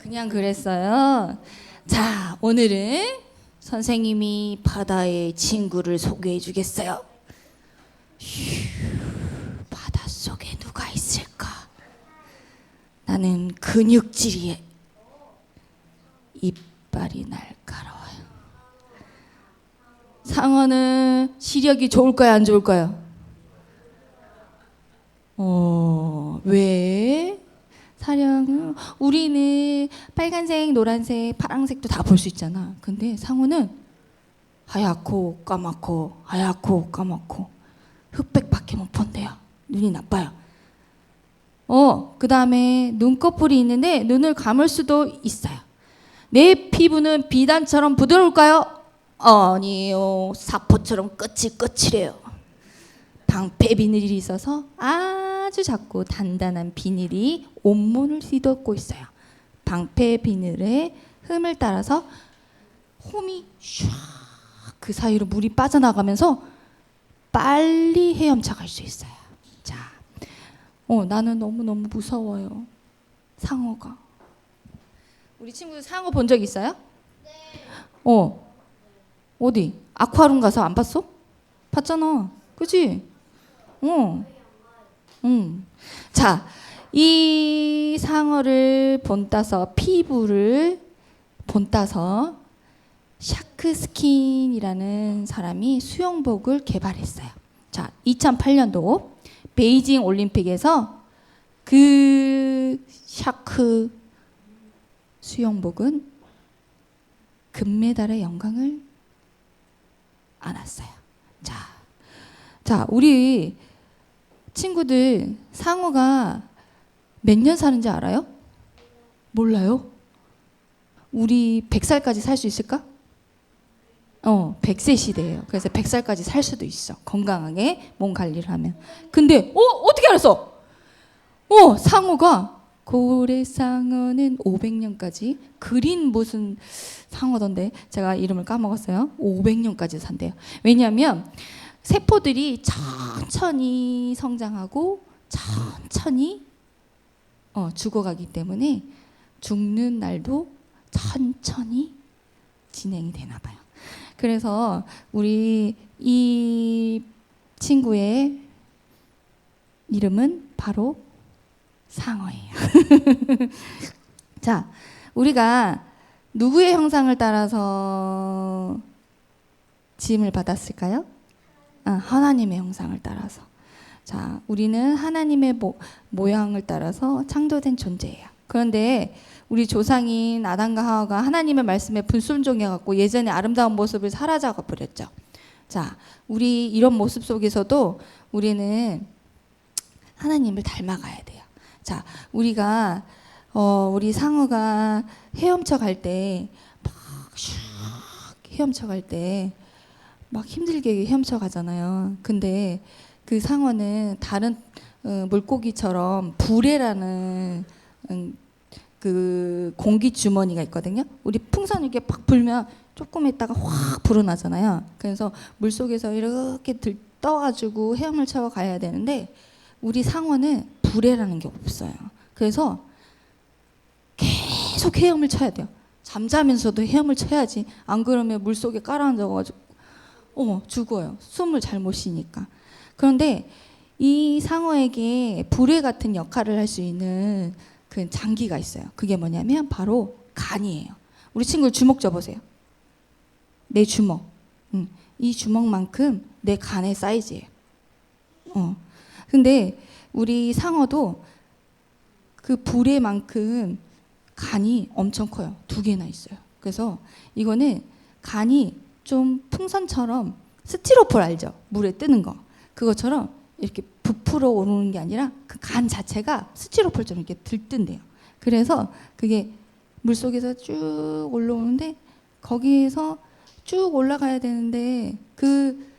그냥 그랬어요. 자, 오늘은 선생님이 바다의 친구를 소개해 주겠어요. 바닷속에 누가 있을까? 나는 근육질이에 이빨이 날카로워요. 상어는 시력이 좋을까요, 안 좋을까요? 왜? 사령은 우리는 빨간색, 노란색, 파란색도 다 볼 수 있잖아. 근데 상어는 하얗고 까맣고 하얗고 까맣고 흑백밖에 못 본대요. 눈이 나빠요. 그 다음에 눈꺼풀이 있는데 눈을 감을 수도 있어요. 내 피부는 비단처럼 부드러울까요? 아니요. 사포처럼 거칠거칠해요. 방패 비늘이 있어서 아주 작고 단단한 비늘이 온몸을 뒤덮고 있어요. 방패 비늘의 흠을 따라서 홈이 샥 그 사이로 물이 빠져나가면서 빨리 헤엄쳐 갈 수 있어요. 자, 나는 너무너무 무서워요. 상어가. 우리 친구 상어 본 적 있어요? 네. 어디? 아쿠아리움 가서 안 봤어? 봤잖아. 그치? 자, 이 상어를 본따서 피부를 본따서 샤크스킨이라는 사람이 수영복을 개발했어요. 자, 2008년도 베이징 올림픽에서 그 샤크 수영복은 금메달의 영광을 안았어요. 자, 우리 친구들 상어가 몇 년 사는지 알아요? 몰라요? 우리 100살까지 살 수 있을까? 100세 시대예요. 그래서 100살까지 살 수도 있어. 건강하게 몸 관리를 하면. 근데 어떻게 알았어? 상어가 고래상어는 500년까지 그린 무슨 상어던데 제가 이름을 까먹었어요. 500년까지 산대요. 왜냐하면 세포들이 천천히 성장하고 천천히 죽어가기 때문에 죽는 날도 천천히 진행이 되나 봐요. 그래서 우리 이 친구의 이름은 바로 상어예요. 자, 우리가 누구의 형상을 따라서 지음을 받았을까요? 하나님의 형상을 따라서. 자, 우리는 하나님의 모양을 따라서 창조된 존재예요. 그런데 우리 조상인 아담과 하와가 하나님의 말씀에 불순종해갖고 예전의 아름다운 모습을 사라져가 버렸죠. 자, 우리 이런 모습 속에서도 우리는 하나님을 닮아가야 돼요. 자, 우리가 우리 상어가 헤엄쳐 갈 때 막 슉 헤엄쳐 갈 때 막 힘들게 헤엄쳐 가잖아요. 근데 그 상어는 다른 물고기처럼 불에라는 그 공기 주머니가 있거든요. 우리 풍선 이렇게 팍 불면 조금 있다가 확 불어나잖아요. 그래서 물 속에서 이렇게 떠가지고 헤엄을 쳐 가야 되는데 우리 상어는 불에라는 게 없어요. 그래서 계속 헤엄을 쳐야 돼요. 잠자면서도 헤엄을 쳐야지. 안 그러면 물 속에 깔아앉아가지고 죽어요. 숨을 잘 못 쉬니까. 그런데 이 상어에게 불에 같은 역할을 할 수 있는 그 장기가 있어요. 그게 뭐냐면 바로 간이에요. 우리 친구 주먹 줘보세요. 내 주먹. 이 주먹만큼 내 간의 사이즈예요. 근데 우리 상어도 그 불에만큼 간이 엄청 커요. 2개나 있어요. 그래서 이거는 간이 좀 풍선처럼 스티로폴 알죠? 물에 뜨는 거. 그것처럼 이렇게 부풀어 오르는 게 아니라 그 간 자체가 스티로폴처럼 이렇게 들뜬대요. 그래서 그게 물속에서 쭉 올라오는데 거기에서 쭉 올라가야 되는데 그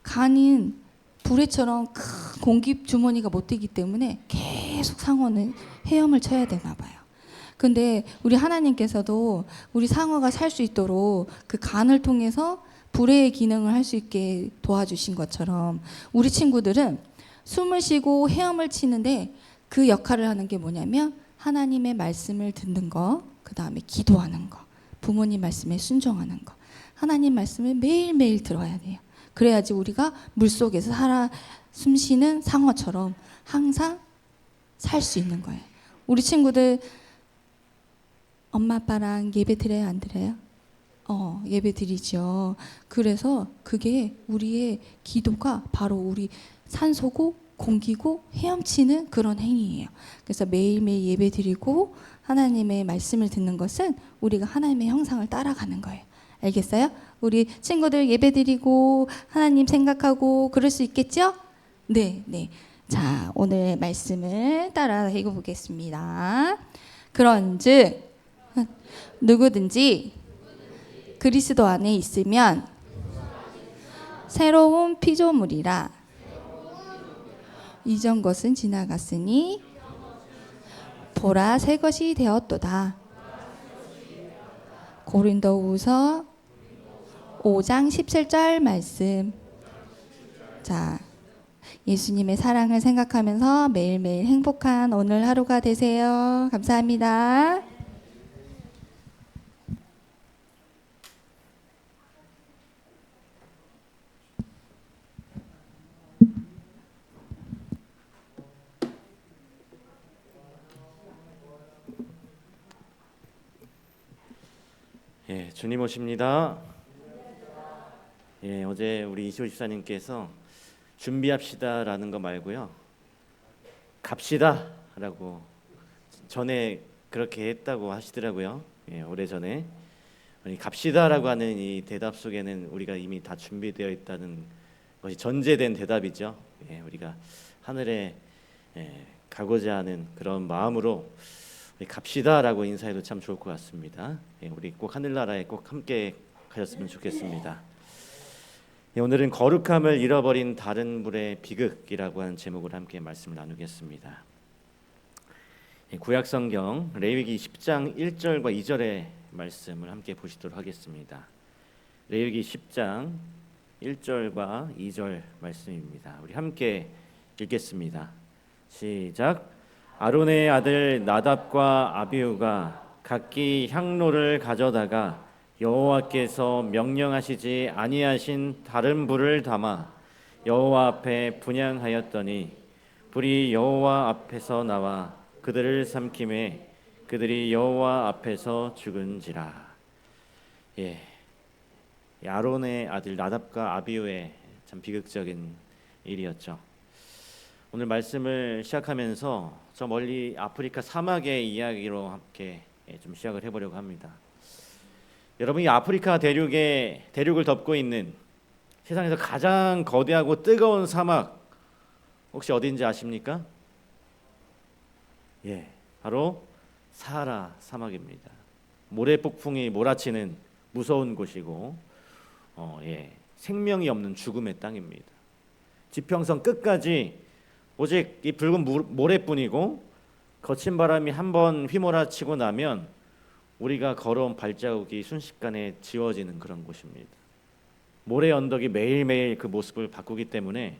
간은 불에처럼 큰 공기 주머니가 못 되기 때문에 계속 상어는 헤엄을 쳐야 되나 봐요. 근데 우리 하나님께서도 우리 상어가 살 수 있도록 그 간을 통해서 불의 기능을 할 수 있게 도와주신 것처럼 우리 친구들은 숨을 쉬고 헤엄을 치는데 그 역할을 하는 게 뭐냐면 하나님의 말씀을 듣는 거, 그 다음에 기도하는 거, 부모님 말씀에 순종하는 거, 하나님 말씀을 매일매일 들어야 돼요. 그래야지 우리가 물속에서 살아 숨쉬는 상어처럼 항상 살 수 있는 거예요. 우리 친구들 엄마 아빠랑 예배 드려요, 안 드려요? 예배 드리죠. 그래서 그게 우리의 기도가 바로 우리 산소고 공기고 헤엄치는 그런 행위예요. 그래서 매일매일 예배 드리고 하나님의 말씀을 듣는 것은 우리가 하나님의 형상을 따라가는 거예요. 알겠어요? 우리 친구들 예배 드리고 하나님 생각하고 그럴 수 있겠죠? 네, 네. 자, 오늘 말씀을 따라 읽어보겠습니다. 그런즉 누구든지 그리스도 안에 있으면 새로운 피조물이라. 이전 것은 지나갔으니 보라 새 것이 되었도다. 고린도후서 5장 17절 말씀. 자, 예수님의 사랑을 생각하면서 매일매일 행복한 오늘 하루가 되세요. 감사합니다. 예, 주님 오십니다. 예, 어제 우리 이시호 집사님께서 준비합시다라는 거 말고요, 갑시다라고 전에 그렇게 했다고 하시더라고요. 예, 오래전에. 갑시다라고 하는 이 대답 속에는 우리가 이미 다 준비되어 있다는 것이 전제된 대답이죠. 예, 우리가 하늘에 가고자 하는 그런 마음으로 갑시다라고 인사해도 참 좋을 것 같습니다. 예, 우리 꼭 하늘나라에 꼭 함께 가셨으면 좋겠습니다. 예, 오늘은 거룩함을 잃어버린 다른 불의 비극이라고 하는 제목으로 함께 말씀을 나누겠습니다. 예, 구약성경 레위기 10장 1절과 2절의 말씀을 함께 보시도록 하겠습니다. 레위기 10장 1절과 2절 말씀입니다. 우리 함께 읽겠습니다. 시작. 아론의 아들 나답과 아비후가 각기 향로를 가져다가 여호와께서 명령하시지 아니하신 다른 불을 담아 여호와 앞에 분향하였더니 불이 여호와 앞에서 나와 그들을 삼키매 그들이 여호와 앞에서 죽은지라. 예, 아론의 아들 나답과 아비후의 참 비극적인 일이었죠. 오늘 말씀을 시작하면서 저 멀리 아프리카 사막의 이야기로 함께 좀 시작을 해보려고 합니다. 여러분, 이 아프리카 대륙을 덮고 있는 세상에서 가장 거대하고 뜨거운 사막 혹시 어딘지 아십니까? 예, 바로 사하라 사막입니다. 모래 폭풍이 몰아치는 무서운 곳이고, 생명이 없는 죽음의 땅입니다. 지평선 끝까지 오직 이 붉은 모래뿐이고, 거친 바람이 한번 휘몰아치고 나면 우리가 걸어온 발자국이 순식간에 지워지는 그런 곳입니다. 모래 언덕이 매일매일 그 모습을 바꾸기 때문에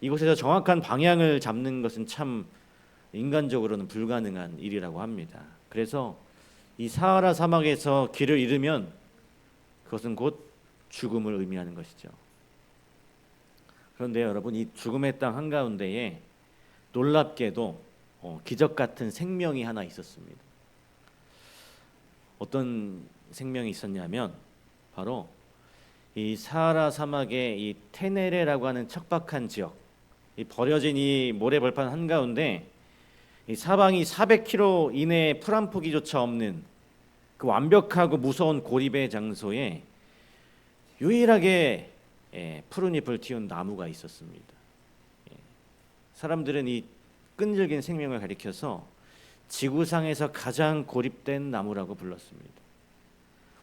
이곳에서 정확한 방향을 잡는 것은 참 인간적으로는 불가능한 일이라고 합니다. 그래서 이 사하라 사막에서 길을 잃으면 그것은 곧 죽음을 의미하는 것이죠. 그런데 여러분, 이 죽음의 땅 한가운데에 놀랍게도 기적 같은 생명이 하나 있었습니다. 어떤 생명이 있었냐면 바로 이 사하라 사막의 이 테네레라고 하는 척박한 지역, 이 버려진 이 모래벌판 한가운데 이 사방이 400km 이내에 풀 한 포기조차 없는 그 완벽하고 무서운 고립의 장소에 유일하게 푸른 잎을 틔운 나무가 있었습니다. 사람들은 이 끈질긴 생명을 가리켜서 지구상에서 가장 고립된 나무라고 불렀습니다.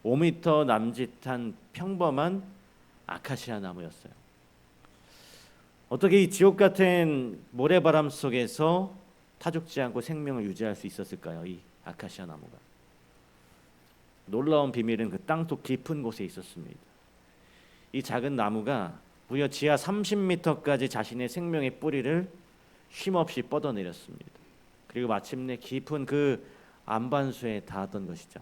5m 남짓한 평범한 아카시아 나무였어요. 어떻게 이 지옥 같은 모래바람 속에서 타죽지 않고 생명을 유지할 수 있었을까요? 이 아카시아 나무가. 놀라운 비밀은 그 땅속 깊은 곳에 있었습니다. 이 작은 나무가 무려 지하 30m까지 자신의 생명의 뿌리를 쉼없이 뻗어내렸습니다. 그리고 마침내 깊은 그 안반수에 닿았던 것이죠.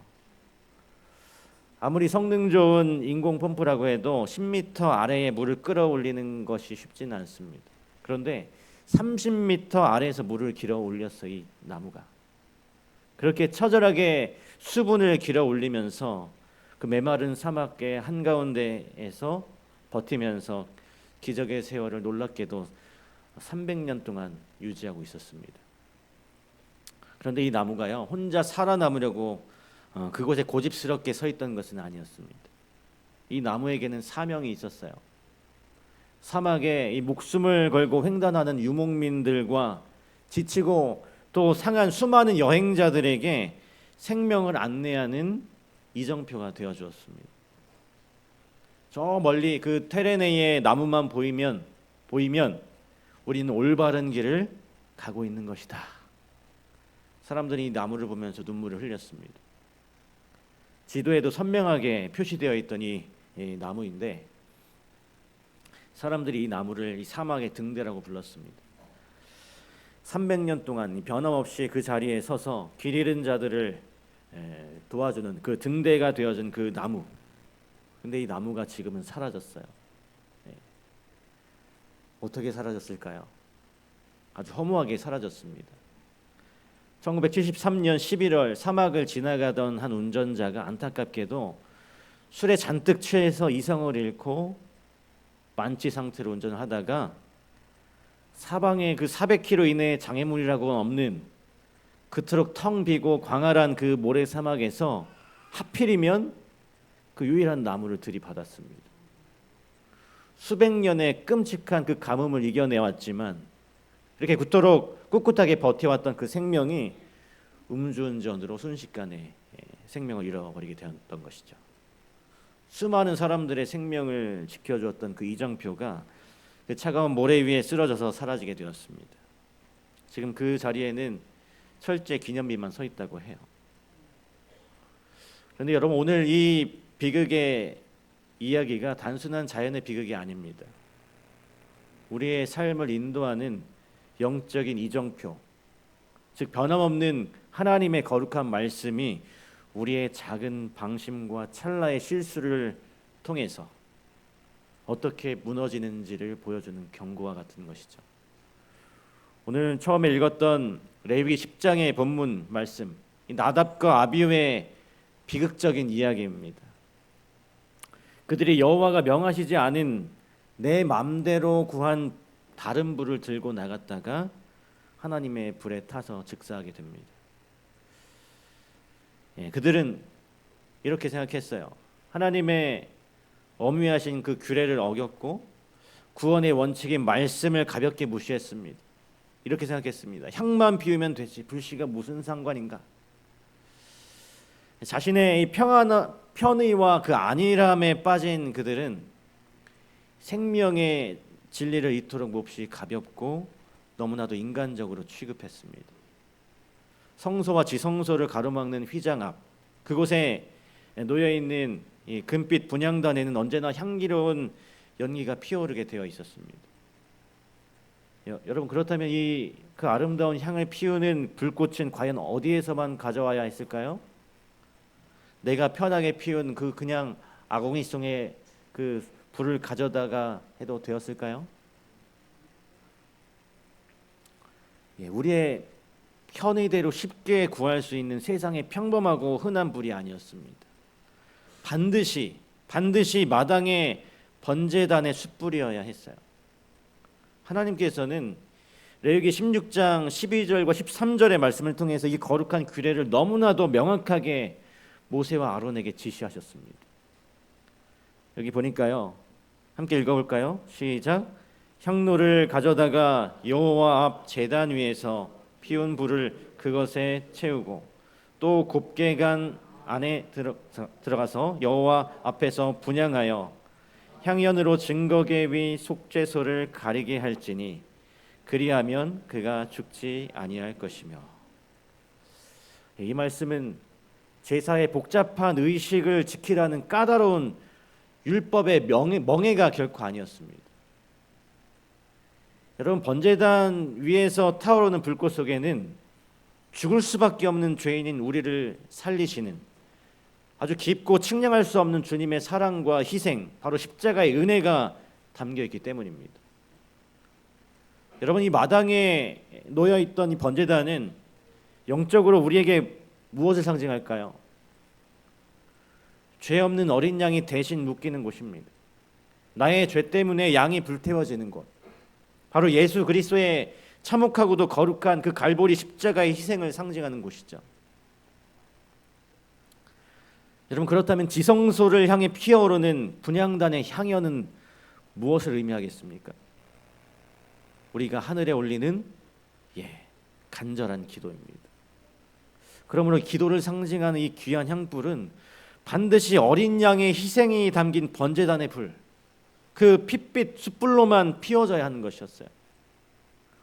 아무리 성능 좋은 인공 펌프라고 해도 10m 아래에 물을 끌어올리는 것이 쉽지는 않습니다. 그런데 30m 아래에서 물을 길어 올렸어, 이 나무가. 그렇게 처절하게 수분을 길어 올리면서 그 메마른 사막의 한가운데에서 버티면서 기적의 세월을 놀랍게도 300년 동안 유지하고 있었습니다. 그런데 이 나무가요, 혼자 살아남으려고 그곳에 고집스럽게 서 있던 것은 아니었습니다. 이 나무에게는 사명이 있었어요. 사막에 이 목숨을 걸고 횡단하는 유목민들과 지치고 또 상한 수많은 여행자들에게 생명을 안내하는 이정표가 되어 주었습니다. 저 멀리 그 테레네의 나무만 보이면 우리는 올바른 길을 가고 있는 것이다. 사람들이 이 나무를 보면서 눈물을 흘렸습니다. 지도에도 선명하게 표시되어 있던 이 나무인데 사람들이 이 나무를 이 사막의 등대라고 불렀습니다. 300년 동안 변함없이 그 자리에 서서 길 잃은 자들을 도와주는 그 등대가 되어준 그 나무. 근데 이 나무가 지금은 사라졌어요. 어떻게 사라졌을까요? 아주 허무하게 사라졌습니다. 1973년 11월 사막을 지나가던 한 운전자가 안타깝게도 술에 잔뜩 취해서 이성을 잃고 만취 상태로 운전을 하다가 사방에 그 400km 이내의 장애물이라고는 없는 그토록 텅 비고 광활한 그 모래 사막에서 하필이면 그 유일한 나무를 들이받았습니다. 수백 년의 끔찍한 그 가뭄을 이겨내왔지만 이렇게 그토록 꿋꿋하게 버텨왔던 그 생명이 음주운전으로 순식간에 생명을 잃어버리게 되었던 것이죠. 수많은 사람들의 생명을 지켜주었던 그 이정표가 그 차가운 모래 위에 쓰러져서 사라지게 되었습니다. 지금 그 자리에는 철제 기념비만 서 있다고 해요. 그런데 여러분, 오늘 이 비극의 이야기가 단순한 자연의 비극이 아닙니다. 우리의 삶을 인도하는 영적인 이정표, 즉 변함없는 하나님의 거룩한 말씀이 우리의 작은 방심과 찰나의 실수를 통해서 어떻게 무너지는지를 보여주는 경고와 같은 것이죠. 오늘 처음에 읽었던 레위기 10장의 본문 말씀, 나답과 아비후의 비극적인 이야기입니다. 그들이 여호와가 명하시지 않은 내 맘대로 구한 다른 불을 들고 나갔다가 하나님의 불에 타서 즉사하게 됩니다. 그들은 이렇게 생각했어요. 하나님의 엄위하신 그 규례를 어겼고 구원의 원칙인 말씀을 가볍게 무시했습니다. 이렇게 생각했습니다. 향만 피우면 되지 불씨가 무슨 상관인가. 자신의 이 편의와 그 안일함에 빠진 그들은 생명의 진리를 이토록 몹시 가볍고 너무나도 인간적으로 취급했습니다. 성소와 지성소를 가로막는 휘장 앞, 그곳에 놓여있는 이 금빛 분향단에는 언제나 향기로운 연기가 피어오르게 되어 있었습니다. 여러분, 그렇다면 그 아름다운 향을 피우는 불꽃은 과연 어디에서만 가져와야 했을까요? 내가 편하게 피운 그냥 아궁이송에 그 불을 가져다가 해도 되었을까요? 우리의 편의대로 쉽게 구할 수 있는 세상의 평범하고 흔한 불이 아니었습니다. 반드시 마당의 번제단의 숯불이어야 했어요. 하나님께서는 레위기 16장 12절과 13절의 말씀을 통해서 이 거룩한 규례를 너무나도 명확하게 모세와 아론에게 지시하셨습니다. 여기 보니까요, 함께 읽어볼까요? 시작. 향로를 가져다가 여호와 앞 제단 위에서 피운 불을 그것에 채우고 또 곱게 간 안에 들어가서 여호와 앞에서 분향하여 향연으로 증거계 위 속죄소를 가리게 할지니 그리하면 그가 죽지 아니할 것이며. 이 말씀은 제사의 복잡한 의식을 지키라는 까다로운 율법의 멍해가 결코 아니었습니다. 여러분, 번제단 위에서 타오르는 불꽃 속에는 죽을 수밖에 없는 죄인인 우리를 살리시는 아주 깊고 측량할 수 없는 주님의 사랑과 희생, 바로 십자가의 은혜가 담겨 있기 때문입니다. 여러분, 이 마당에 놓여 있던 이 번제단은 영적으로 우리에게 무엇을 상징할까요? 죄 없는 어린 양이 대신 묶이는 곳입니다. 나의 죄 때문에 양이 불태워지는 곳, 바로 예수 그리스도의 참혹하고도 거룩한 그 갈보리 십자가의 희생을 상징하는 곳이죠. 여러분, 그렇다면 지성소를 향해 피어오르는 분향단의 향연은 무엇을 의미하겠습니까? 우리가 하늘에 올리는 간절한 기도입니다. 그러므로 기도를 상징하는 이 귀한 향불은 반드시 어린 양의 희생이 담긴 번제단의 불, 그 핏빛 숯불로만 피워져야 하는 것이었어요.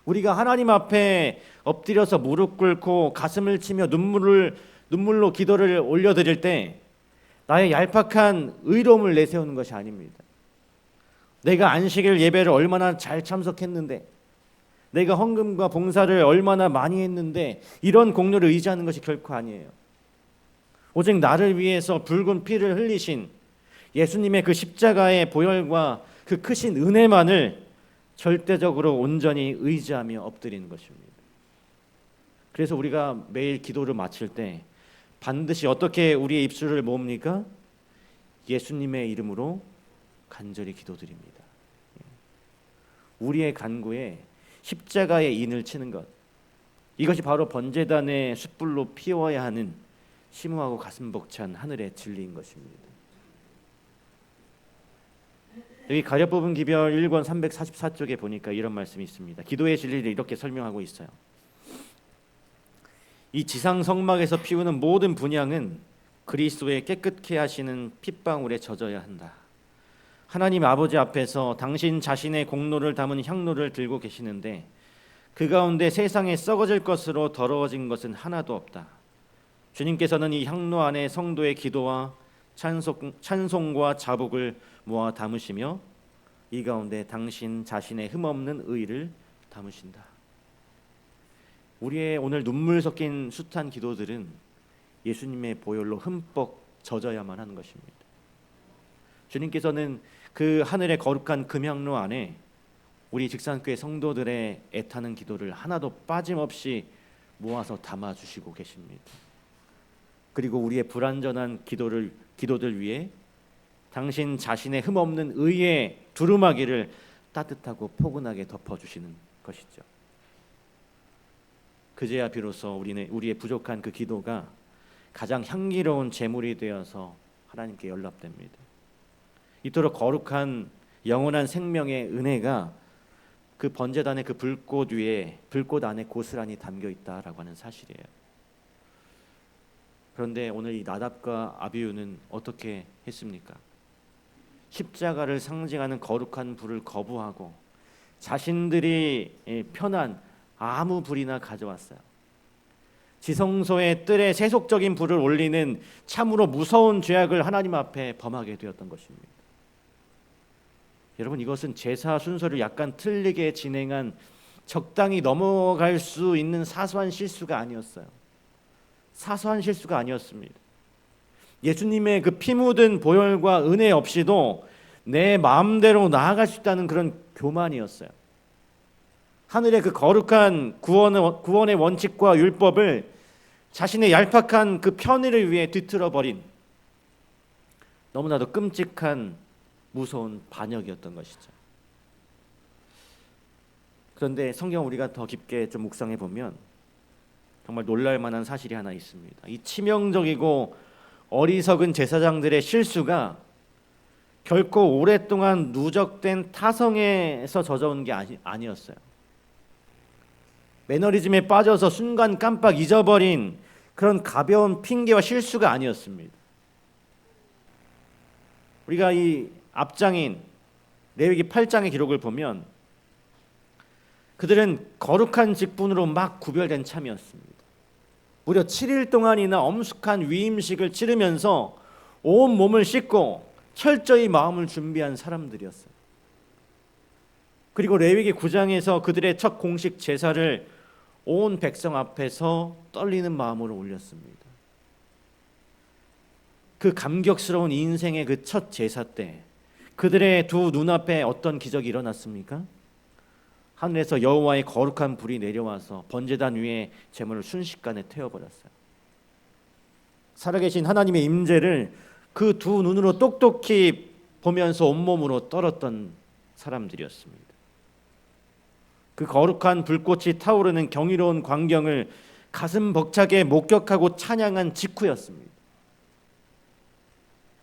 우리가 하나님 앞에 엎드려서 무릎 꿇고 가슴을 치며 눈물로 기도를 올려드릴 때 나의 얄팍한 의로움을 내세우는 것이 아닙니다. 내가 안식일 예배를 얼마나 잘 참석했는데, 내가 헌금과 봉사를 얼마나 많이 했는데, 이런 공로를 의지하는 것이 결코 아니에요. 오직 나를 위해서 붉은 피를 흘리신 예수님의 그 십자가의 보혈과 그 크신 은혜만을 절대적으로 온전히 의지하며 엎드리는 것입니다. 그래서 우리가 매일 기도를 마칠 때 반드시 어떻게 우리의 입술을 모읍니까? 예수님의 이름으로 간절히 기도드립니다. 우리의 간구에 십자가의 인을 치는 것, 이것이 바로 번제단의 숯불로 피워야 하는 심오하고 가슴 벅찬 하늘의 진리인 것입니다. 여기 가려 뽑은 기별 1권 344쪽에 보니까 이런 말씀이 있습니다. 기도의 진리를 이렇게 설명하고 있어요. 이 지상 성막에서 피우는 모든 분향은 그리스도의 깨끗게 하시는 핏방울에 젖어야 한다. 하나님 아버지 앞에서 당신 자신의 공로를 담은 향로를 들고 계시는데 그 가운데 세상에 썩어질 것으로 더러워진 것은 하나도 없다. 주님께서는 이 향로 안에 성도의 기도와 찬송과 자복을 모아 담으시며 이 가운데 당신 자신의 흠없는 의를 담으신다. 우리의 오늘 눈물 섞인 숱한 기도들은 예수님의 보혈로 흠뻑 젖어야만 하는 것입니다. 주님께서는 그 하늘의 거룩한 금향로 안에 우리 직산교회 성도들의 애타는 기도를 하나도 빠짐없이 모아서 담아주시고 계십니다. 그리고 우리의 불완전한 기도들 위해 당신 자신의 흠없는 의의 두루마기를 따뜻하고 포근하게 덮어주시는 것이죠. 그제야 비로소 우리의 부족한 그 기도가 가장 향기로운 제물이 되어서 하나님께 연락됩니다. 이토록 거룩한 영원한 생명의 은혜가 그 번제단의 그 불꽃 위에, 불꽃 안에 고스란히 담겨 있다라고 하는 사실이에요. 그런데 오늘 이 나답과 아비후는 어떻게 했습니까? 십자가를 상징하는 거룩한 불을 거부하고 자신들이 편한 아무 불이나 가져왔어요. 지성소의 뜰에 세속적인 불을 올리는 참으로 무서운 죄악을 하나님 앞에 범하게 되었던 것입니다. 여러분, 이것은 제사 순서를 약간 틀리게 진행한 적당히 넘어갈 수 있는 사소한 실수가 아니었어요. 사소한 실수가 아니었습니다. 예수님의 그 피 묻은 보혈과 은혜 없이도 내 마음대로 나아갈 수 있다는 그런 교만이었어요. 하늘의 그 거룩한 구원의 원칙과 율법을 자신의 얄팍한 그 편의를 위해 뒤틀어버린 너무나도 끔찍한 무서운 반역이었던 것이죠. 그런데 성경 우리가 더 깊게 좀 묵상해 보면 정말 놀랄 만한 사실이 하나 있습니다. 이 치명적이고 어리석은 제사장들의 실수가 결코 오랫동안 누적된 타성에서 젖어온 게 아니었어요. 매너리즘에 빠져서 순간 깜빡 잊어버린 그런 가벼운 핑계와 실수가 아니었습니다. 우리가 이 앞장인 레위기 8장의 기록을 보면 그들은 거룩한 직분으로 막 구별된 참이었습니다. 무려 7일 동안이나 엄숙한 위임식을 치르면서 온 몸을 씻고 철저히 마음을 준비한 사람들이었어요. 그리고 레위기 9장에서 그들의 첫 공식 제사를 온 백성 앞에서 떨리는 마음으로 올렸습니다. 그 감격스러운 인생의 그 첫 제사 때 그들의 두 눈앞에 어떤 기적이 일어났습니까? 하늘에서 여호와의 거룩한 불이 내려와서 번제단 위에 제물을 순식간에 태워버렸어요. 살아계신 하나님의 임재를 그 두 눈으로 똑똑히 보면서 온몸으로 떨었던 사람들이었습니다. 그 거룩한 불꽃이 타오르는 경이로운 광경을 가슴 벅차게 목격하고 찬양한 직후였습니다.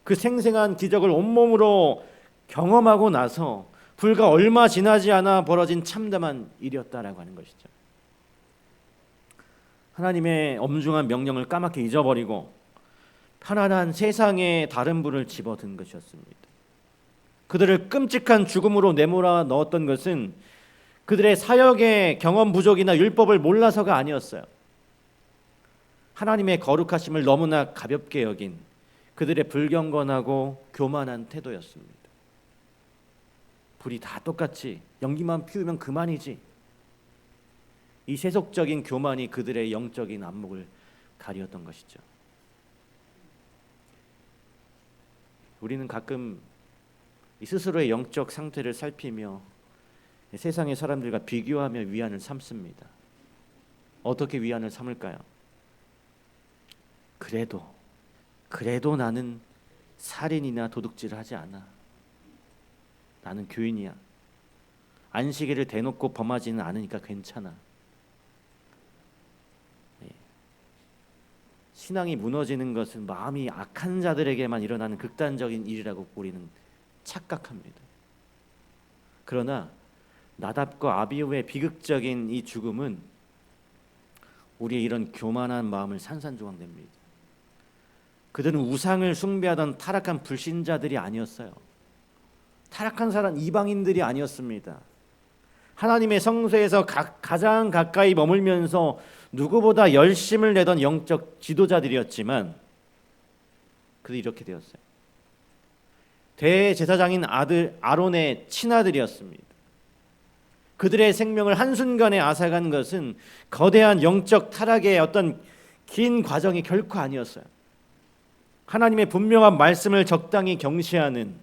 그 생생한 기적을 온몸으로 경험하고 나서 불과 얼마 지나지 않아 벌어진 참담한 일이었다라고 하는 것이죠. 하나님의 엄중한 명령을 까맣게 잊어버리고 편안한 세상의 다른 불을 집어든 것이었습니다. 그들을 끔찍한 죽음으로 내몰아 넣었던 것은 그들의 사역의 경험 부족이나 율법을 몰라서가 아니었어요. 하나님의 거룩하심을 너무나 가볍게 여긴 그들의 불경건하고 교만한 태도였습니다. 불이 다 똑같지, 연기만 피우면 그만이지. 이 세속적인 교만이 그들의 영적인 안목을 가리었던 것이죠. 우리는 가끔 이 스스로의 영적 상태를 살피며 세상의 사람들과 비교하며 위안을 삼습니다. 어떻게 위안을 삼을까요? 그래도 나는 살인이나 도둑질을 하지 않아. 나는 교인이야. 안식일을 대놓고 범하지는 않으니까 괜찮아. 신앙이 무너지는 것은 마음이 악한 자들에게만 일어나는 극단적인 일이라고 우리는 착각합니다. 그러나 나답과 아비후의 비극적인 이 죽음은 우리의 이런 교만한 마음을 산산조각냅니다. 그들은 우상을 숭배하던 타락한 불신자들이 아니었어요. 타락한 사람 이방인들이 아니었습니다. 하나님의 성소에서 가장 가까이 머물면서 누구보다 열심을 내던 영적 지도자들이었지만 그들이 이렇게 되었어요. 대제사장인 아들 아론의 친아들이었습니다. 그들의 생명을 한순간에 앗아간 것은 거대한 영적 타락의 어떤 긴 과정이 결코 아니었어요. 하나님의 분명한 말씀을 적당히 경시하는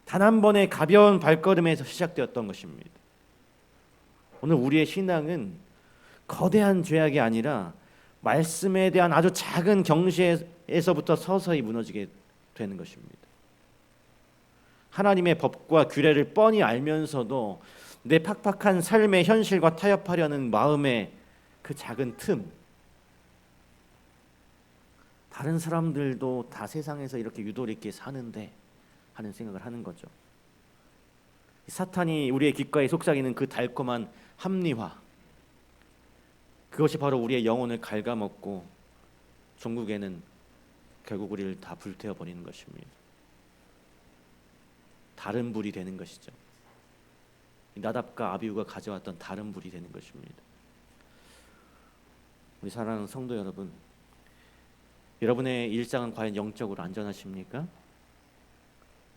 단 한 번의 가벼운 발걸음에서 시작되었던 것입니다. 오늘 우리의 신앙은 거대한 죄악이 아니라 말씀에 대한 아주 작은 경시에서부터 서서히 무너지게 되는 것입니다. 하나님의 법과 규례를 뻔히 알면서도 내 팍팍한 삶의 현실과 타협하려는 마음의 그 작은 틈, 다른 사람들도 다 세상에서 이렇게 유도리 있게 사는데 하는 생각을 하는 거죠. 사탄이 우리의 귓가에 속삭이는 그 달콤한 합리화, 그것이 바로 우리의 영혼을 갉아먹고 종국에는 결국 우리를 다 불태워버리는 것입니다. 다른 불이 되는 것이죠. 나답과 아비후가 가져왔던 다른 불이 되는 것입니다. 우리 사랑하는 성도 여러분, 여러분의 일상은 과연 영적으로 안전하십니까?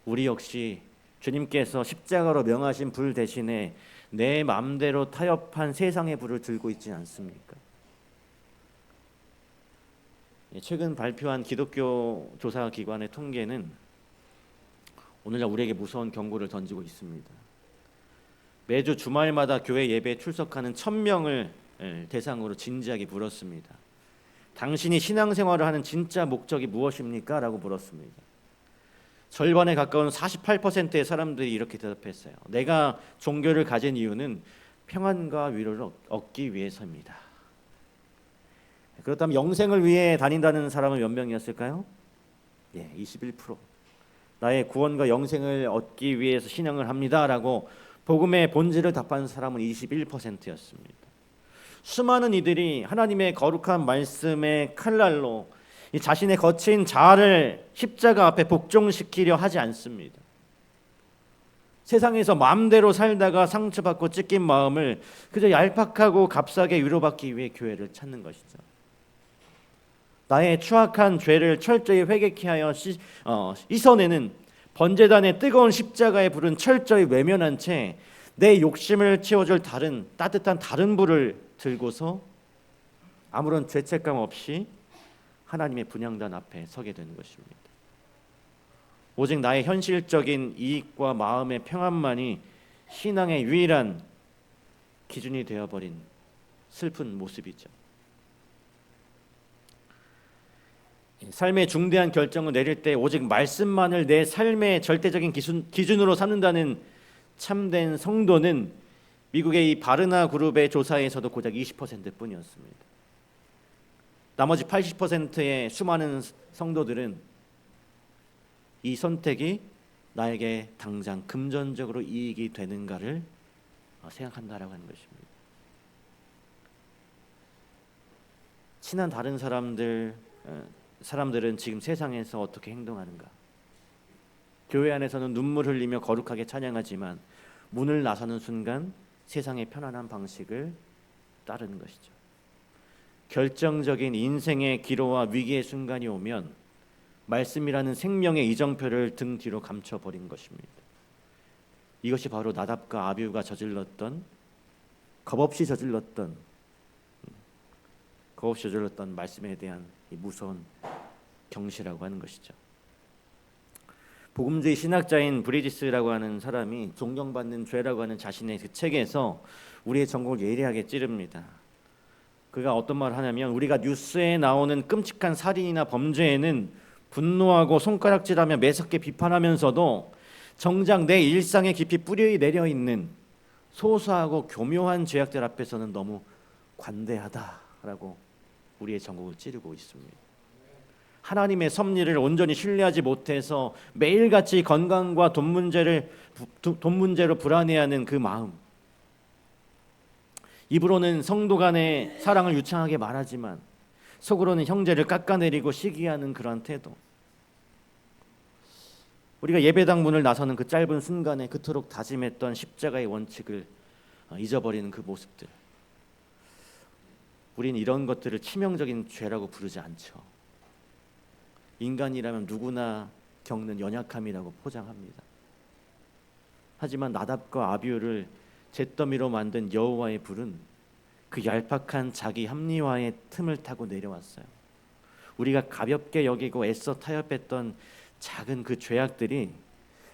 우리 역시 주님께서 십자가로 명하신 불 대신에 내 마음대로 타협한 세상의 불을 들고 있지 않습니까? 최근 발표한 기독교 조사기관의 통계는 오늘날 우리에게 무서운 경고를 던지고 있습니다. 매주 주말마다 교회 예배에 출석하는 1000명을 대상으로 진지하게 물었습니다. 당신이 신앙생활을 하는 진짜 목적이 무엇입니까? 라고 물었습니다. 절반에 가까운 48%의 사람들이 이렇게 대답했어요. 내가 종교를 가진 이유는 평안과 위로를 얻기 위해서입니다. 그렇다면 영생을 위해 다닌다는 사람은 몇 명이었을까요? 21%. 나의 구원과 영생을 얻기 위해서 신앙을 합니다라고 복음의 본질을 답한 사람은 21%였습니다. 수많은 이들이 하나님의 거룩한 말씀의 칼날로 이 자신의 거친 자아를 십자가 앞에 복종시키려 하지 않습니다. 세상에서 마음대로 살다가 상처받고 찢긴 마음을 그저 얄팍하고 값싸게 위로받기 위해 교회를 찾는 것이죠. 나의 추악한 죄를 철저히 회개케 하여 씻어내는 번제단의 뜨거운 십자가의 불은 철저히 외면한 채 내 욕심을 채워줄 따뜻한 다른 불을 들고서 아무런 죄책감 없이 하나님의 분향단 앞에 서게 되는 것입니다. 오직 나의 현실적인 이익과 마음의 평안만이 신앙의 유일한 기준이 되어버린 슬픈 모습이죠. 삶의 중대한 결정을 내릴 때 오직 말씀만을 내 삶의 절대적인 기준으로 삼는다는 참된 성도는 미국의 이 바르나 그룹의 조사에서도 고작 20%뿐이었습니다. 나머지 80%의 수많은 성도들은 이 선택이 나에게 당장 금전적으로 이익이 되는가를 생각한다라고 하는 것입니다. 친한 다른 사람들은 지금 세상에서 어떻게 행동하는가? 교회 안에서는 눈물 흘리며 거룩하게 찬양하지만 문을 나서는 순간 세상의 편안한 방식을 따르는 것이죠. 결정적인 인생의 기로와 위기의 순간이 오면 말씀이라는 생명의 이정표를 등 뒤로 감춰버린 것입니다. 이것이 바로 나답과 아비후가 겁없이 저질렀던 말씀에 대한 이 무서운 경시라고 하는 것이죠. 복음주의 신학자인 브리지스라고 하는 사람이 존경받는 죄라고 하는 자신의 그 책에서 우리의 전곡을 예리하게 찌릅니다. 그가 어떤 말을 하냐면, 우리가 뉴스에 나오는 끔찍한 살인이나 범죄에는 분노하고 손가락질하며 매섭게 비판하면서도 정작 내 일상에 깊이 뿌리 내려 있는 소소하고 교묘한 죄악들 앞에서는 너무 관대하다라고 우리의 전곡을 찌르고 있습니다. 하나님의 섭리를 온전히 신뢰하지 못해서 매일같이 건강과 돈 문제로 불안해하는 그 마음, 입으로는 성도 간의 사랑을 유창하게 말하지만 속으로는 형제를 깎아내리고 시기하는 그러한 태도, 우리가 예배당 문을 나서는 그 짧은 순간에 그토록 다짐했던 십자가의 원칙을 잊어버리는 그 모습들, 우리는 이런 것들을 치명적인 죄라고 부르지 않죠. 인간이라면 누구나 겪는 연약함이라고 포장합니다. 하지만 나답과 아비후를 잿더미로 만든 여호와의 불은 그 얄팍한 자기 합리화의 틈을 타고 내려왔어요. 우리가 가볍게 여기고 애써 타협했던 작은 그 죄악들이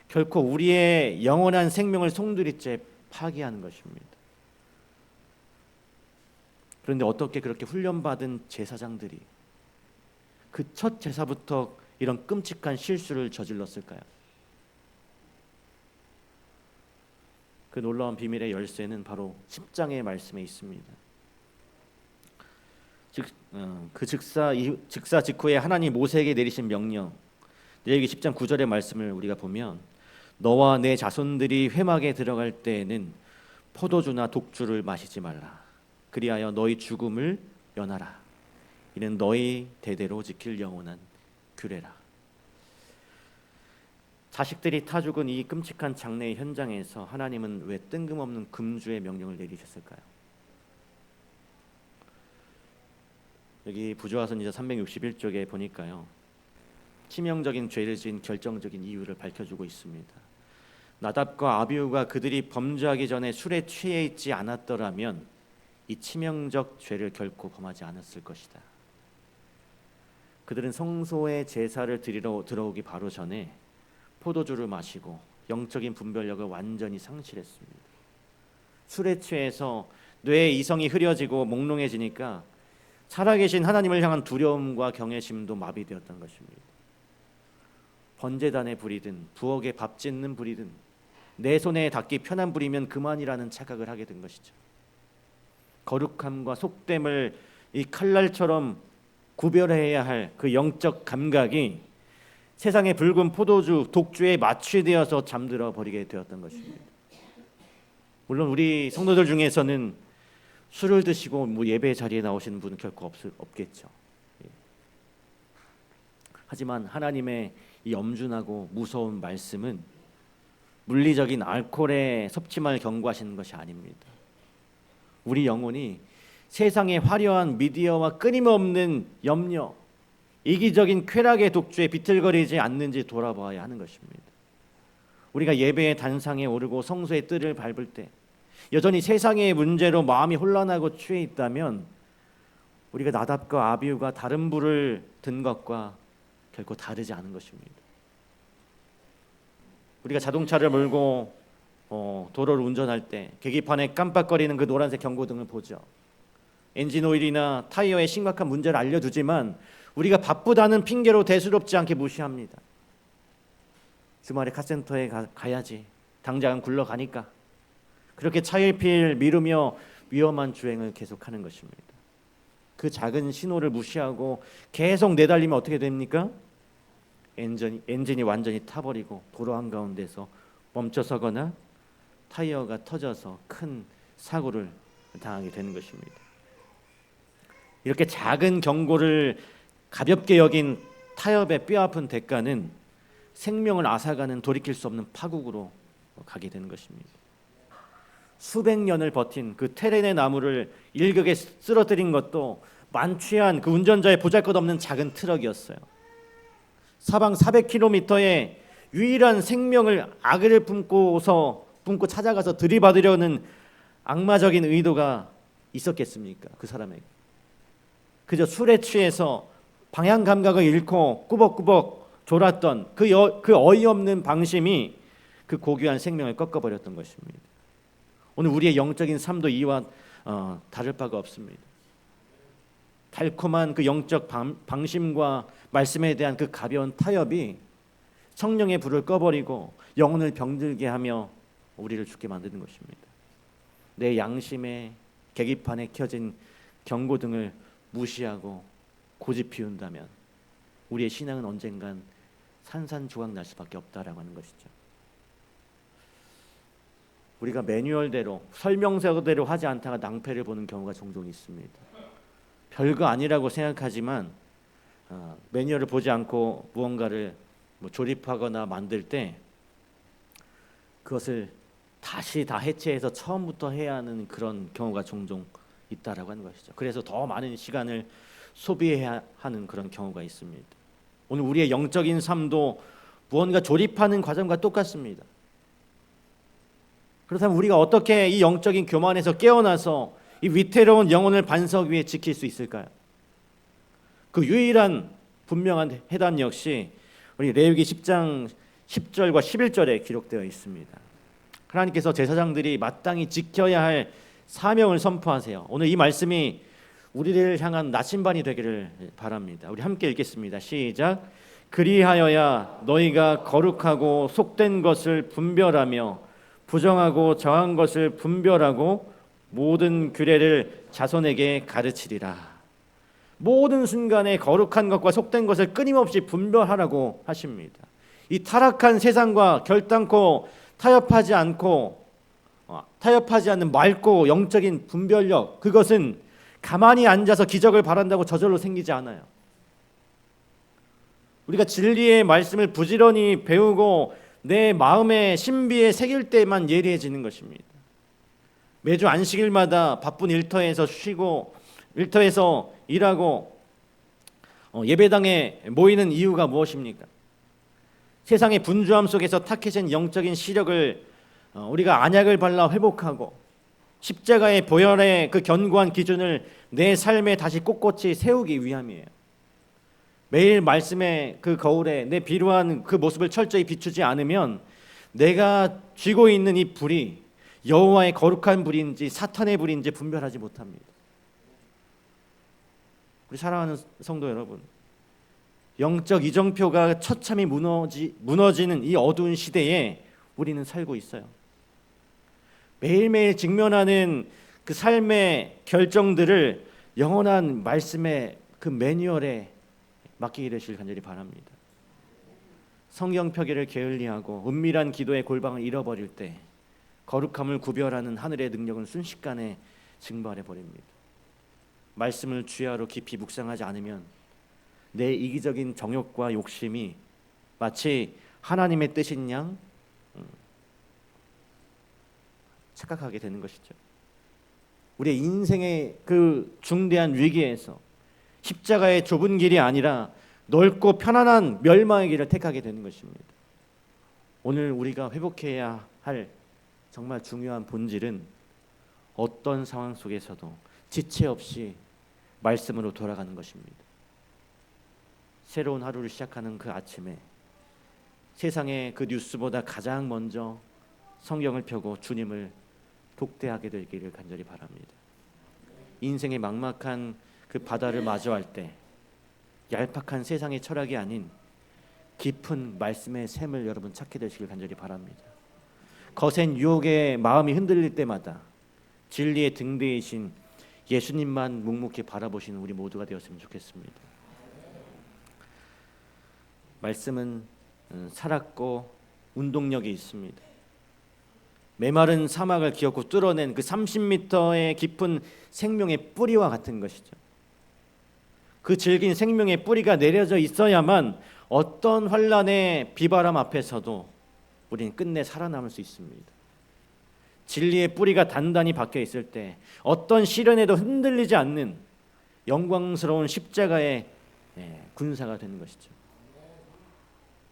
결코 우리의 영원한 생명을 송두리째 파괴하는 것입니다. 그런데 어떻게 그렇게 훈련받은 제사장들이 그 첫 제사부터 이런 끔찍한 실수를 저질렀을까요? 그 놀라운 비밀의 열쇠는 바로 10장의 말씀에 있습니다. 그 즉사 직후에 하나님 모세에게 내리신 명령, 레위기 10장 9절의 말씀을 우리가 보면, 너와 내 자손들이 회막에 들어갈 때에는 포도주나 독주를 마시지 말라. 그리하여 너희 죽음을 연하라. 이는 너희 대대로 지킬 영원한 규례라. 자식들이 타 죽은 이 끔찍한 장례의 현장에서 하나님은 왜 뜬금없는 금주의 명령을 내리셨을까요? 여기 부조화서니서 361쪽에 보니까요, 치명적인 죄를 지은 결정적인 이유를 밝혀주고 있습니다. 나답과 아비후가 그들이 범죄하기 전에 술에 취해 있지 않았더라면 이 치명적 죄를 결코 범하지 않았을 것이다. 그들은 성소의 제사를 드리러 들어오기 바로 전에 포도주를 마시고 영적인 분별력을 완전히 상실했습니다. 술에 취해서 뇌의 이성이 흐려지고 몽롱해지니까 살아계신 하나님을 향한 두려움과 경외심도 마비되었던 것입니다. 번제단의 불이든 부엌에 밥 짓는 불이든 내 손에 닿기 편한 불이면 그만이라는 착각을 하게 된 것이죠. 거룩함과 속됨을 이 칼날처럼 구별해야 할 그 영적 감각이 세상의 붉은 포도주, 독주에 마취되어서 잠들어 버리게 되었던 것입니다. 물론 우리 성도들 중에서는 술을 드시고 예배 자리에 나오시는 분은 결코 없겠죠. 하지만 하나님의 이 엄준하고 무서운 말씀은 물리적인 알코올의 섭취만을 경고하시는 것이 아닙니다. 우리 영혼이 세상의 화려한 미디어와 끊임없는 염려, 이기적인 쾌락의 독주에 비틀거리지 않는지 돌아봐야 하는 것입니다. 우리가 예배의 단상에 오르고 성소의 뜰을 밟을 때 여전히 세상의 문제로 마음이 혼란하고 취해 있다면 우리가 나답과 아비후가 다른 불을 든 것과 결코 다르지 않은 것입니다. 우리가 자동차를 몰고 도로를 운전할 때 계기판에 깜빡거리는 그 노란색 경고등을 보죠. 엔진 오일이나 타이어의 심각한 문제를 알려주지만 우리가 바쁘다는 핑계로 대수롭지 않게 무시합니다. 주말에 카센터에 가야지, 당장은 굴러가니까, 그렇게 차일피일 미루며 위험한 주행을 계속하는 것입니다. 그 작은 신호를 무시하고 계속 내달리면 어떻게 됩니까? 엔진이 완전히 타버리고 도로 한가운데서 멈춰서거나 타이어가 터져서 큰 사고를 당하게 되는 것입니다. 이렇게 작은 경고를 가볍게 여긴 타협의 뼈아픈 대가는 생명을 앗아가는 돌이킬 수 없는 파국으로 가게 되는 것입니다. 수백 년을 버틴 그 테렌의 나무를 일격에 쓰러뜨린 것도 만취한 그 운전자의 보잘것없는 작은 트럭이었어요. 사방 400km의 유일한 생명을 악을 품고 찾아가서 들이받으려는 악마적인 의도가 있었겠습니까? 그 사람에게 그저 술에 취해서 방향 감각을 잃고 꾸벅꾸벅 졸았던 그 어이없는 방심이 그 고귀한 생명을 꺾어버렸던 것입니다. 오늘 우리의 영적인 삶도 이와 다를 바가 없습니다. 달콤한 그 영적 방심과 말씀에 대한 그 가벼운 타협이 성령의 불을 꺼버리고 영혼을 병들게 하며 우리를 죽게 만드는 것입니다. 내 양심의 계기판에 켜진 경고등을 무시하고 고집 피운다면 우리의 신앙은 언젠간 산산조각 날 수밖에 없다라고 하는 것이죠. 우리가 매뉴얼대로 설명서대로 하지 않다가 낭패를 보는 경우가 종종 있습니다. 별거 아니라고 생각하지만 매뉴얼을 보지 않고 무언가를 조립하거나 만들 때 그것을 다시 다 해체해서 처음부터 해야 하는 그런 경우가 종종 있다라고 하는 것이죠. 그래서 더 많은 시간을 소비해야 하는 그런 경우가 있습니다. 오늘 우리의 영적인 삶도 무언가 조립하는 과정과 똑같습니다. 그렇다면 우리가 어떻게 이 영적인 교만에서 깨어나서 이 위태로운 영혼을 반석 위에 지킬 수 있을까요? 그 유일한 분명한 해답 역시 우리 레위기 10장 10절과 11절에 기록되어 있습니다. 하나님께서 제사장들이 마땅히 지켜야 할 사명을 선포하세요. 오늘 이 말씀이 우리를 향한 나침반이 되기를 바랍니다. 우리 함께 읽겠습니다. 시작. 그리하여야 너희가 거룩하고 속된 것을 분별하며 부정하고 정한 것을 분별하고 모든 규례를 자손에게 가르치리라. 모든 순간에 거룩한 것과 속된 것을 끊임없이 분별하라고 하십니다. 이 타락한 세상과 결단코 타협하지 않는 맑고 영적인 분별력, 그것은 가만히 앉아서 기적을 바란다고 저절로 생기지 않아요. 우리가 진리의 말씀을 부지런히 배우고 내 마음의 신비에 새길 때만 예리해지는 것입니다. 매주 안식일마다 바쁜 일터에서 일하고 예배당에 모이는 이유가 무엇입니까? 세상의 분주함 속에서 탁해진 영적인 시력을 우리가 안약을 발라 회복하고 십자가의 보혈의 그 견고한 기준을 내 삶에 다시 꼿꼿이 세우기 위함이에요. 매일 말씀의 그 거울에 내 비루한 그 모습을 철저히 비추지 않으면 내가 쥐고 있는 이 불이 여호와의 거룩한 불인지 사탄의 불인지 분별하지 못합니다. 우리 사랑하는 성도 여러분, 영적 이정표가 처참히 무너지는 이 어두운 시대에 우리는 살고 있어요. 매일매일 직면하는 그 삶의 결정들을 영원한 말씀의 그 매뉴얼에 맡기게 되시길 간절히 바랍니다. 성경 표기를 게을리하고 은밀한 기도의 골방을 잃어버릴 때 거룩함을 구별하는 하늘의 능력은 순식간에 증발해 버립니다. 말씀을 주야로 깊이 묵상하지 않으면 내 이기적인 정욕과 욕심이 마치 하나님의 뜻인 양 착각하게 되는 것이죠. 우리의 인생의 그 중대한 위기에서 십자가의 좁은 길이 아니라 넓고 편안한 멸망의 길을 택하게 되는 것입니다. 오늘 우리가 회복해야 할 정말 중요한 본질은 어떤 상황 속에서도 지체 없이 말씀으로 돌아가는 것입니다. 새로운 하루를 시작하는 그 아침에 세상의 그 뉴스보다 가장 먼저 성경을 펴고 주님을 독대하게 되기를 간절히 바랍니다. 인생의 막막한 그 바다를 마주할 때 얄팍한 세상의 철학이 아닌 깊은 말씀의 샘을 여러분 찾게 되시길 간절히 바랍니다. 거센 유혹에 마음이 흔들릴 때마다 진리의 등대이신 예수님만 묵묵히 바라보시는 우리 모두가 되었으면 좋겠습니다. 말씀은 살았고 운동력이 있습니다. 메마른 사막을 기어코 뚫어낸 그 30m의 깊은 생명의 뿌리와 같은 것이죠. 그 질긴 생명의 뿌리가 내려져 있어야만 어떤 환란의 비바람 앞에서도 우리는 끝내 살아남을 수 있습니다. 진리의 뿌리가 단단히 박혀 있을 때 어떤 시련에도 흔들리지 않는 영광스러운 십자가의 군사가 되는 것이죠.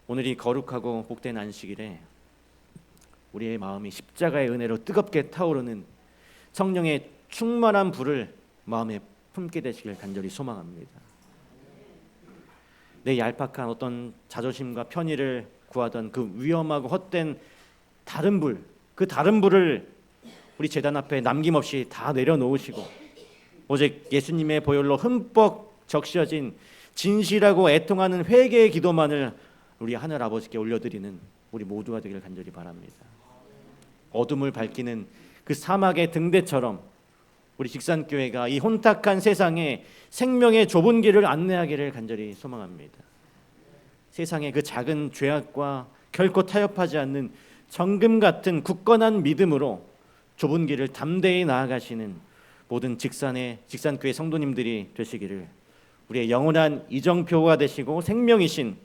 오늘이 거룩하고 복된 안식일에 우리의 마음이 십자가의 은혜로 뜨겁게 타오르는 성령의 충만한 불을 마음에 품게 되시길 간절히 소망합니다. 내 얄팍한 어떤 자존심과 편의를 구하던 그 위험하고 헛된 다른 불, 그 다른 불을 우리 제단 앞에 남김없이 다 내려놓으시고 오직 예수님의 보혈로 흠뻑 적셔진 진실하고 애통하는 회개의 기도만을 우리 하늘 아버지께 올려드리는 우리 모두가 되기를 간절히 바랍니다. 어둠을 밝히는 그 사막의 등대처럼 우리 직산교회가 이 혼탁한 세상에 생명의 좁은 길을 안내하기를 간절히 소망합니다. 세상의 그 작은 죄악과 결코 타협하지 않는 정금 같은 굳건한 믿음으로 좁은 길을 담대히 나아가시는 모든 직산교회 성도님들이 되시기를 우리의 영원한 이정표가 되시고 생명이신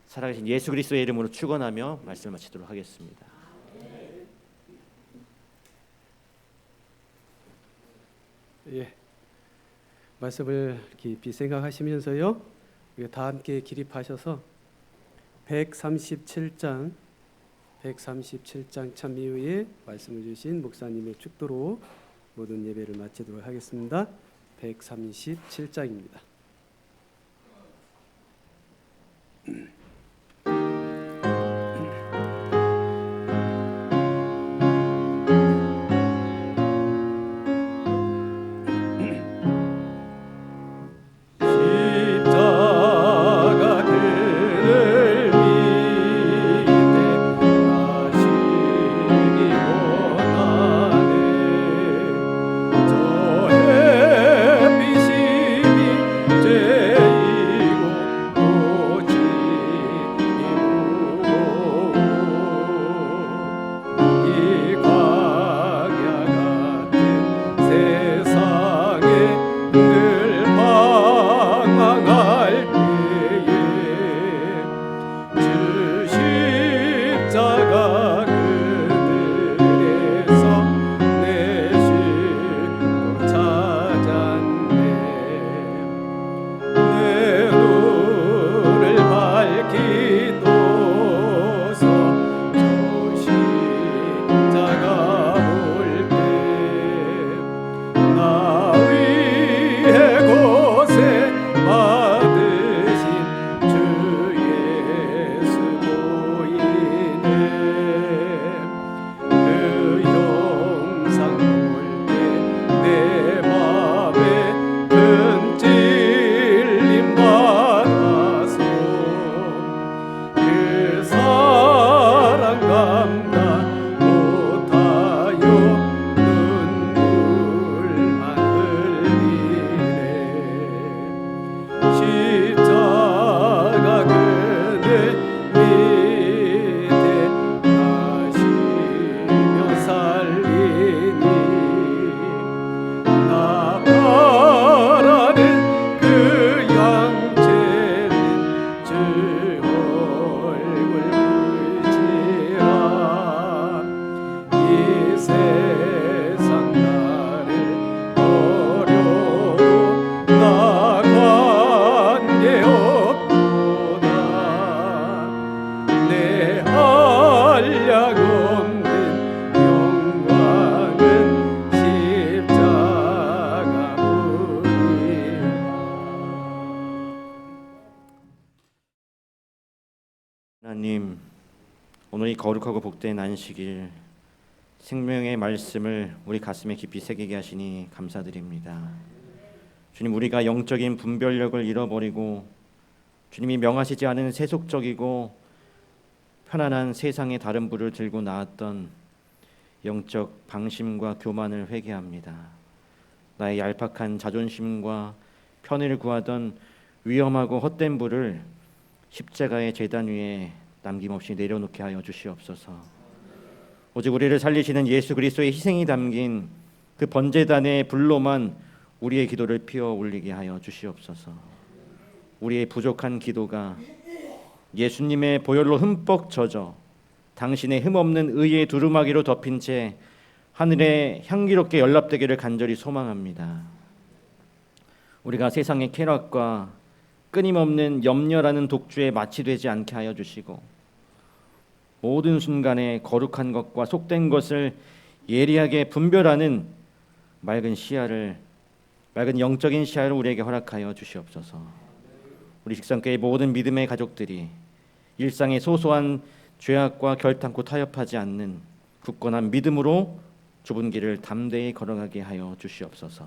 살아계신 예수 그리스도의 이름으로 축원하며 말씀을 마치도록 하겠습니다. 예, 말씀을 깊이 생각하시면서요, 우리 다 함께 기립하셔서 137장 찬미후에 말씀을 주신 목사님의 축도로 모든 예배를 마치도록 하겠습니다. 137장입니다. 오늘 이 거룩하고 복된 안식일 생명의 말씀을 우리 가슴에 깊이 새기게 하시니 감사드립니다. 주님, 우리가 영적인 분별력을 잃어버리고 주님이 명하시지 않은 세속적이고 편안한 세상의 다른 부를 들고 나왔던 영적 방심과 교만을 회개합니다. 나의 얄팍한 자존심과 편의를 구하던 위험하고 헛된 부를 십자가의 제단 위에 남김없이 내려놓게 하여 주시옵소서. 오직 우리를 살리시는 예수 그리스도의 희생이 담긴 그 번제단의 불로만 우리의 기도를 피워 올리게 하여 주시옵소서. 우리의 부족한 기도가 예수님의 보혈로 흠뻑 젖어 당신의 흠없는 의의 두루마기로 덮인 채 하늘에 향기롭게 연락되기를 간절히 소망합니다. 우리가 세상의 쾌락과 끊임없는 염려라는 독주에 마취되지 않게 하여 주시고 모든 순간에 거룩한 것과 속된 것을 예리하게 분별하는 맑은 영적인 시야를 우리에게 허락하여 주시옵소서. 우리 직성교회 모든 믿음의 가족들이 일상의 소소한 죄악과 결탄코 타협하지 않는 굳건한 믿음으로 좁은 길을 담대히 걸어가게 하여 주시옵소서.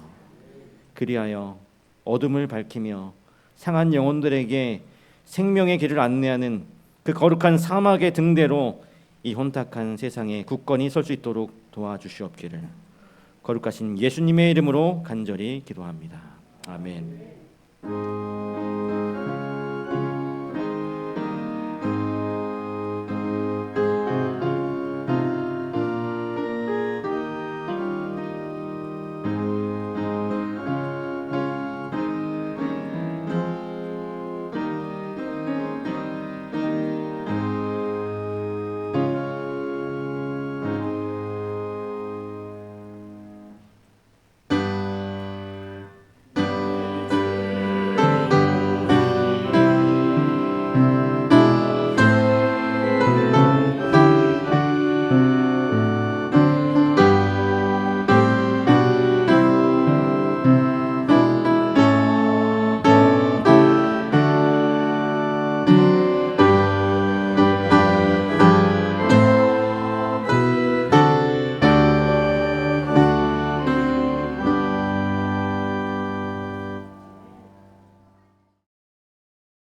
그리하여 어둠을 밝히며 상한 영혼들에게 생명의 길을 안내하는 그 거룩한 사막의 등대로 이 혼탁한 세상에 굳건히 설 수 있도록 도와주시옵기를 거룩하신 예수님의 이름으로 간절히 기도합니다. 아멘.